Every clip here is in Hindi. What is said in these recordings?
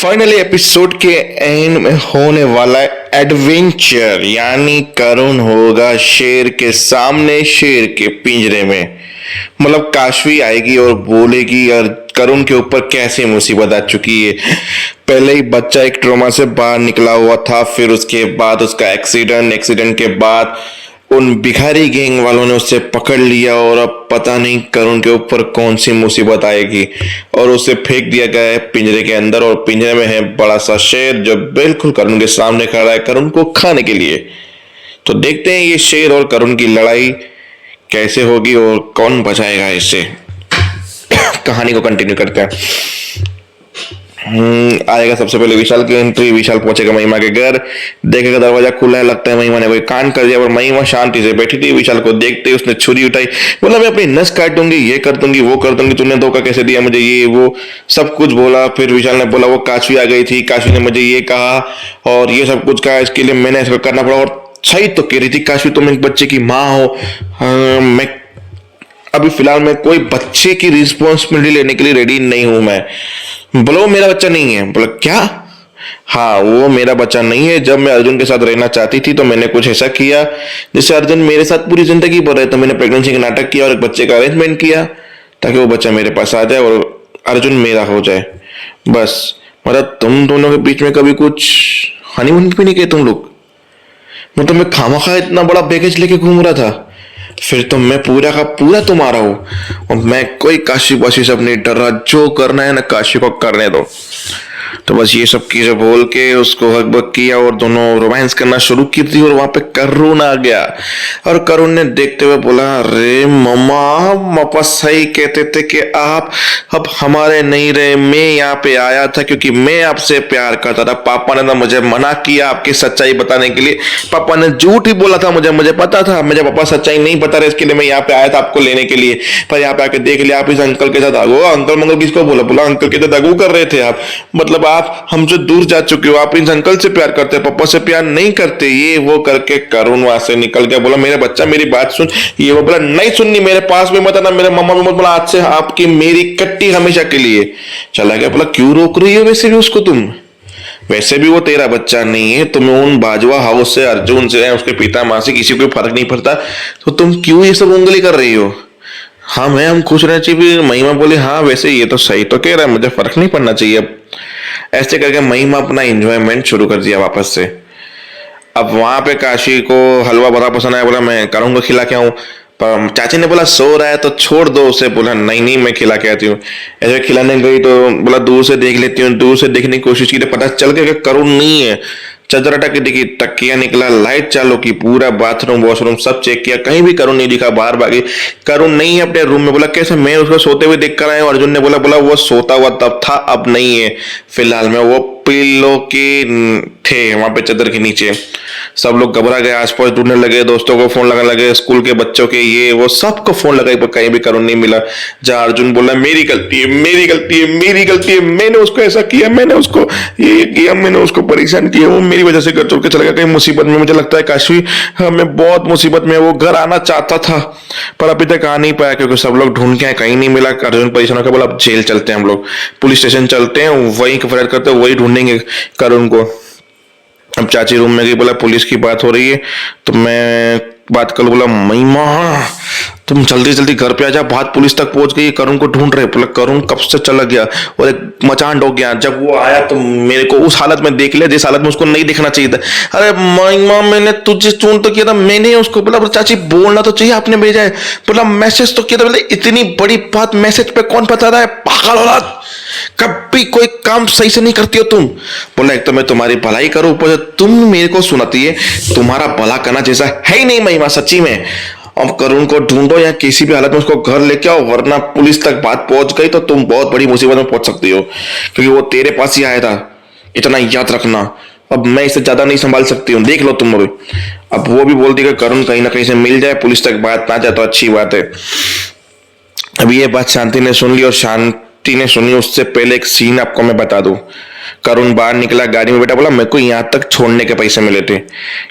फाइनली एपिसोड के एंड में होने वाला एडवेंचर, यानी करुण होगा शेर के सामने, शेर के पिंजरे में। मतलब काशवी आएगी और बोलेगी यार करुण के ऊपर कैसे मुसीबत आ चुकी है। पहले ही बच्चा एक ट्रॉमा से बाहर निकला हुआ था, फिर उसके बाद उसका एक्सीडेंट के बाद उन भिखारी गैंग वालों ने उसे पकड़ लिया और अब पता नहीं करुण के ऊपर कौन सी मुसीबत आएगी। और उसे फेंक दिया गया है पिंजरे के अंदर, और पिंजरे में है बड़ा सा शेर जो बिल्कुल करुण के सामने खड़ा है करुण को खाने के लिए। तो देखते हैं ये शेर और करुण की लड़ाई कैसे होगी और कौन बचाएगा इससे। कहानी को कंटिन्यू करते हैं। आएगा सबसे पहले विशाल की एंट्री। विशाल पहुंचेगा महिमा के घर, देखेगा दरवाजा खुला है, लगता है महिमा ने कोई कांड कर दिया। और महिमा शांति से बैठी थी। विशाल को देखते ही उसने छुरी उठाई, बोला मैं अपनी नस काट दूंगी, ये कर दूंगी, वो कर दूंगी, तूने धोखा कैसे दिया मुझे, ये वो सब कुछ बोला। फिर विशाल ने बोला वो काशवी आ गई थी, काशवी ने मुझे ये कहा और ये सब कुछ कहा, इसके लिए मैंने ऐसा करना पड़ा। और सही तो कह रही थी काशवी, तुम एक बच्चे की माँ हो। मैं अभी फिलहाल मैं कोई बच्चे की रिस्पॉन्सिबिलिटी लेने के लिए रेडी नहीं हूं। मैं बोला वो मेरा बच्चा नहीं है। बोला क्या? हाँ वो मेरा बच्चा नहीं है। जब मैं अर्जुन के साथ रहना चाहती थी तो मैंने कुछ ऐसा किया जिससे अर्जुन मेरे साथ पूरी जिंदगी भर रहे। तो मैंने प्रेगनेंसी का नाटक किया और एक बच्चे का अरेंजमेंट किया ताकि वो बच्चा मेरे पास आ जाए और अर्जुन मेरा हो जाए। बस मतलब तुम दोनों के बीच में कभी कुछ हनीमून भी नहीं किए तुम लोग? मतलब मैं खामखा इतना बड़ा बैगेज लेके घूम रहा था, फिर तो मैं पूरा का पूरा तुम्हारा हूं और मैं कोई काशी बाशी सब नहीं डर रहा। जो करना है ना काशी को करने दो। तो बस ये सब चीजें बोल के उसको हकबक किया और दोनों रोमांस करना शुरू की थी। और वहां पे करुण आ गया और करुण ने देखते हुए बोला अरे मम्मा, पापा सही कहते थे कि आप अब हमारे नहीं रहे। मैं यहाँ पे आया था क्योंकि मैं आपसे प्यार करता था। पापा ने ना मुझे मना किया आपकी सच्चाई बताने के लिए। पापा ने झूठ ही बोला था, मुझे पता था। मुझे पापा सच्चाई नहीं बता रहे, इसके लिए मैं यहाँ पे आया था आपको लेने के लिए। पर यहाँ पे आके देख लिया आप इस अंकल के साथ आगो। अंकल मंगल किसको बोला? बोला अंकल के साथ आगू कर रहे थे आप। मतलब आप हमसे दूर जा चुके हो, आप इस अंकल से प्यार करते हैं, पापा से प्यार नहीं करते। ये वो करके करुण वहां से निकल गया। बोला मेरे बच्चा मेरी बात सुन। ये वो बोला नहीं सुननी, मेरे पास भी मत आना, मेरे मम्मा भी मत। बोला आज से आपकी मेरी कट्टी हमेशा के लिए। चला गया। बोला क्यों रोक रही हो वैसे भी उसको तुम? वैसे भी वो तेरा बच्चा नहीं है। तुम्हें उन बाजवा हाउस से, अर्जुन से, उसके पिता माँ से किसी को फर्क नहीं पड़ता, तो तुम क्यों ये सब उंगली कर रही हो? हाँ मैं हम खुश रहना चाहिए। महिमा बोली हाँ वैसे ये तो सही तो कह रहा है, मुझे फर्क नहीं पड़ना चाहिए अब। ऐसे करके महिमा अपना एंजॉयमेंट शुरू कर दिया वापस से। अब वहां पे काशी को हलवा बड़ा पसंद आया। बोला मैं करूंगा खिला के आऊं। पर चाची ने बोला सो रहा है तो छोड़ दो उसे। बोला नहीं नहीं मैं खिला के आती हूँ। ऐसे खिलाने गई तो बोला दूर से देख लेती हूँ। दूर से देखने की कोशिश की तो पता चल गया कि करुण नहीं है। चदरा टकी देखी, तकिया निकला, लाइट चालू की, पूरा बाथरूम वॉशरूम सब चेक किया, कहीं भी करुण नहीं दिखा। बाहर भागी, करुण नहीं है अपने रूम में। बोला कैसे? मैं उसको सोते हुए देख कर आया हूं। अर्जुन ने बोला वो सोता हुआ तब था, अब नहीं है फिलहाल में। वो पिल्लो के थे वहां पे चादर के नीचे। सब लोग घबरा गए, आसपास ढूंढने लगे, दोस्तों को फोन लगाने लगे, स्कूल के बच्चों के ये वो सबको फोन लगाई पर कहीं भी करुण नहीं मिला। जहां अर्जुन बोला मेरी गलती है, मेरी गलती है, मेरी गलती है, मैंने उसको ऐसा किया, मैंने उसको ये किया, मैंने उसको परेशान किया, वो मेरी वजह से घर छोड़ के चला गया कहीं मुसीबत में। मुझे लगता है काशवी मैं बहुत मुसीबत में। वो घर आना चाहता था पर अभी तक आ नहीं पाया क्योंकि सब लोग ढूंढ के कहीं नहीं मिला। अर्जुन परेशान होकर बोला अब जेल चलते हैं, हम लोग पुलिस स्टेशन चलते हैं, वहीं फरियाद करते हैं, वही ढूंढेंगे करुण को। अब चाची रूम में गई। बोला पुलिस की बात हो रही है तो मैं बात कर लूं। बोला महिमा तुम जल्दी जल्दी घर पे आ जा, बात पुलिस तक पहुंच गई, करुण को ढूंढ रहे। बोला करुण कब से चला गया और एक मचान हो गया। जब वो आया तो मेरे को उस हालत में देख लिया जिस हालत में उसको नहीं देखना चाहिए था। अरे महिमा मैंने तुझे चून तो किया था, मैंने उसको। बोला चाची बोलना तो चाहिए, आपने भेजा है। बोला मैसेज तो किया था। बोले इतनी बड़ी बात मैसेज पे कौन बताता है? पागल औलाद, कभी कोई काम सही से नहीं करती हो तुम। बोला एक तो मैं तुम्हारी भलाई करूं, ऊपर से तुम मेरे को सुनाती है। तुम्हारा भला करना जैसा है ही नहीं महिमा, सच्ची में। अब करुण को ढूंढो या किसी भी हालत में उसको घर लेके आओ, वरना पुलिस तक बात पहुंच गई तो तुम बहुत बड़ी मुसीबत में पहुंच सकती हो, क्योंकि वो तेरे पास ही आया था, इतना याद रखना। अब मैं इसे ज्यादा नहीं संभाल सकती हूँ, देख लो तुम अभी। अब वो भी बोल दी कि करुण कहीं ना कहीं से मिल जाए, पुलिस तक बात ना जाए तो अच्छी बात है। अब ये बात शांति ने सुन ली और शांति ने सुनी उससे पहले एक सीन आपको मैं बता दूं। करुण बाहर निकला, गाड़ी में बैठा, बोला मेरे को यहाँ तक छोड़ने के पैसे मिले थे,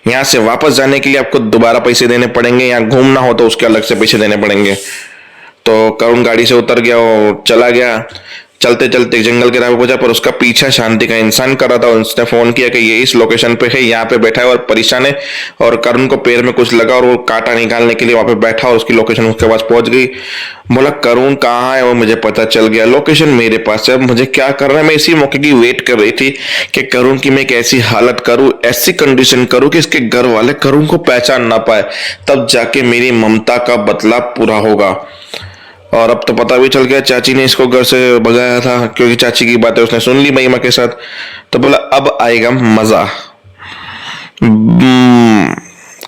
यहाँ से वापस जाने के लिए आपको दोबारा पैसे देने पड़ेंगे, यहाँ घूमना हो तो उसके अलग से पैसे देने पड़ेंगे। तो करुण गाड़ी से उतर गया और चला गया। चलते चलते जंगल के राह पे पहुंचा, पर उसका पीछा शांति का इंसान कर रहा था। उसने फोन किया कि ये इस लोकेशन पे है, यहाँ पे बैठा है और परेशान है, और करुण को पैर में कुछ लगा और वो कांटा निकालने के लिए वहां पे बैठा और उसकी लोकेशन उसके पास पहुंच गई। बोला करुण कहाँ है, वो मुझे पता चल गया, लोकेशन मेरे पास है, अब मुझे क्या करना है। मैं इसी मौके की वेट कर रही थी कि करुण की मैं एक ऐसी हालत करूं, ऐसी कंडीशन करूं कि इसके घर वाले करुण को पहचान ना पाए, तब जाके मेरी ममता का बदला पूरा होगा। और अब तो पता भी चल गया, चाची ने इसको घर से भगाया था, क्योंकि चाची की बातें उसने सुन ली महिमा के साथ। तो बोला अब आएगा मजा,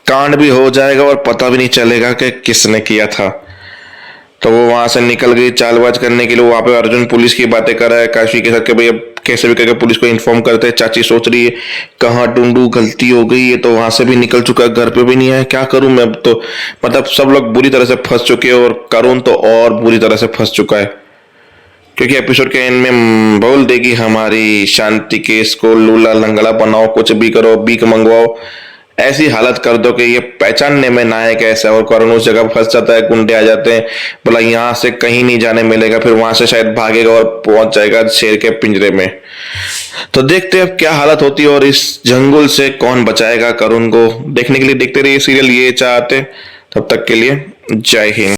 कांड भी हो जाएगा और पता भी नहीं चलेगा कि किसने किया था। तो वो वहां से निकल गई चालबाज करने के लिए। वहां पे अर्जुन पुलिस की बातें कर रहा है काशी के साथ कि भाई अब कैसे भी करके पुलिस को इन्फॉर्म करते हैं। चाची सोच रही है कहाँ ढूंढूं, गलती हो गई है, तो वहां से भी निकल चुका है, घर पे भी नहीं आया, क्या करूं मैं अब तो। मतलब सब लोग बुरी तरह से फंस चुके हैं और करुण तो और बुरी तरह से फंस चुका है, क्योंकि एपिसोड के एंड में बोल देगी हमारी शांति के इसको लूला लंगड़ा बनाओ, कुछ भी करो, भीख मंगवाओ, ऐसी हालत कर दो कि ये पहचानने में ना आए कैसे। और करुण उस जगह फंस जाता है, गुंडे आ जाते हैं, बोला यहाँ से कहीं नहीं जाने मिलेगा, फिर वहां से शायद भागेगा और पहुंच जाएगा शेर के पिंजरे में। तो देखते हैं अब क्या हालत होती है और इस जंगल से कौन बचाएगा करुण को। देखने के लिए देखते रहिए सीरियल ये चाहते। तब तक के लिए जय हिंद।